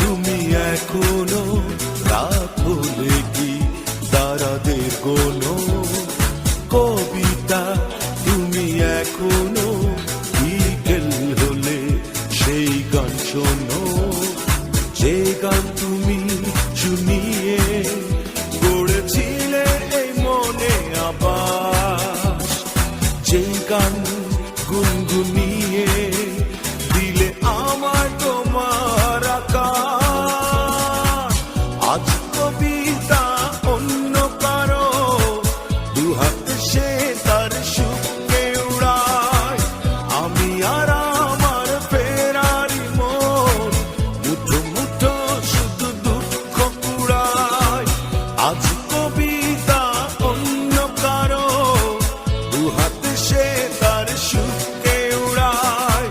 তুমি এখনো রাত হলে কি তারাদের কোনো কবিতা, তুমি এখনো বিকেল হলে সেই গান শোনো, যে গান তুমি শুনিয়ে গড়েছিলে এই মনে আবাস, যে গান গুনগুনিয়ে দিলে আমার তোমার আকাশ। আজ কবিতা অন্য কারো দুহাতে সে তার সুখকে উড়ায়, আমি আর আমার ফেরারি মন মুঠো মুঠো শুধু দুঃখ কুড়ায়। আজ কবিতা অন্য কারো দুহাতে সে তার সুখকে উড়ায়,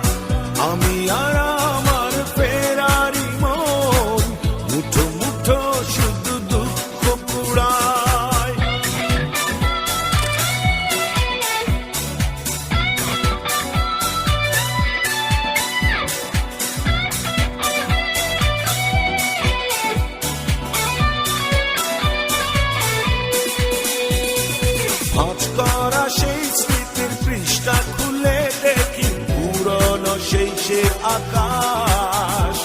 আমি আর আমার ফেরারি মন মুঠো মুঠো শুধু দুঃখ কুড়ায়। ভাঁজ করা সেই স্মৃতির পৃষ্ঠা খুলে দেখি পুরনো সেই সে আকাশ,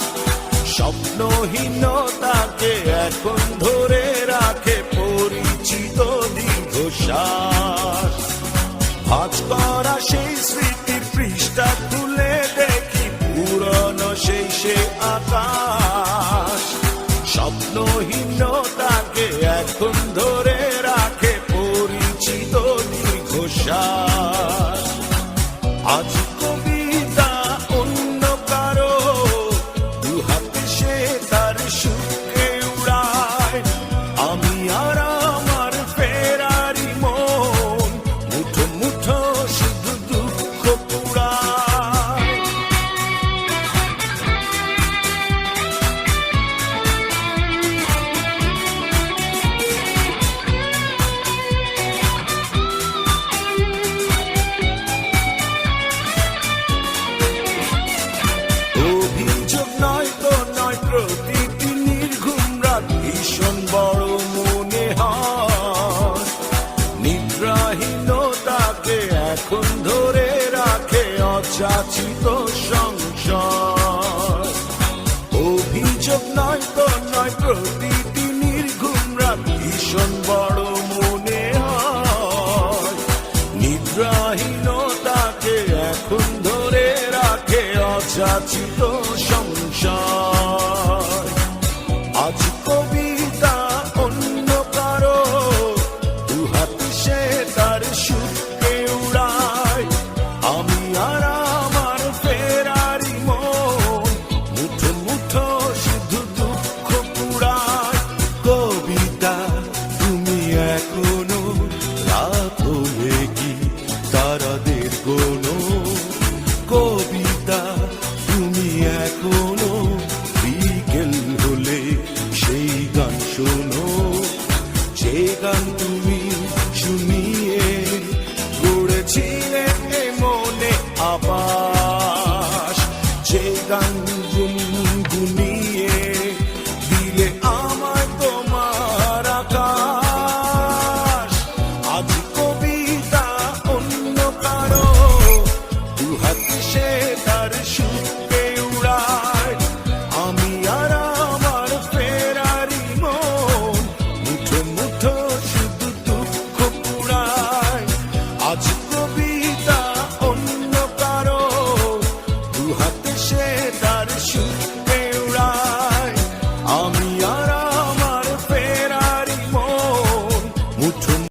স্বপ্নহীনতাকে এখন ধরে রাখে পরিচিত দীর্ঘশ্বাস। ভাঁজ করা সেই স্মৃতির পৃষ্ঠা খুলে দেখি পুরনো সেই সে আকাশ, স্বপ্নহীনতাকে এখন ধরে রাখে পরিচিত দীর্ঘশ্বাস। আজ কবিতা অন্য কারো দুহাতে সে তার সুখকে উড়ায়, আমি আর আমার ফেরারি মন মুঠো মুঠো শুধু দুঃখ কুড়ায়। অভিযোগ নয় তো নয়, প্রতিটি নির্ঘুম রাত ভীষণ বড় মনে হয়, নিদ্রাহীনতাকে এখন ধরে রাখে অযাচিত সংশয়। অভিযোগ নয় তো নয়, প্রতিটি নির্ঘুম রাত ভীষণ বড় মনে হয়, নিদ্রাহীনতাকে এখন ধরে রাখে অযাচিত সংশয়। আজ কবিতা অন্য কারো দুহাতে সে তার সুখকে উড়ায়, আমি আর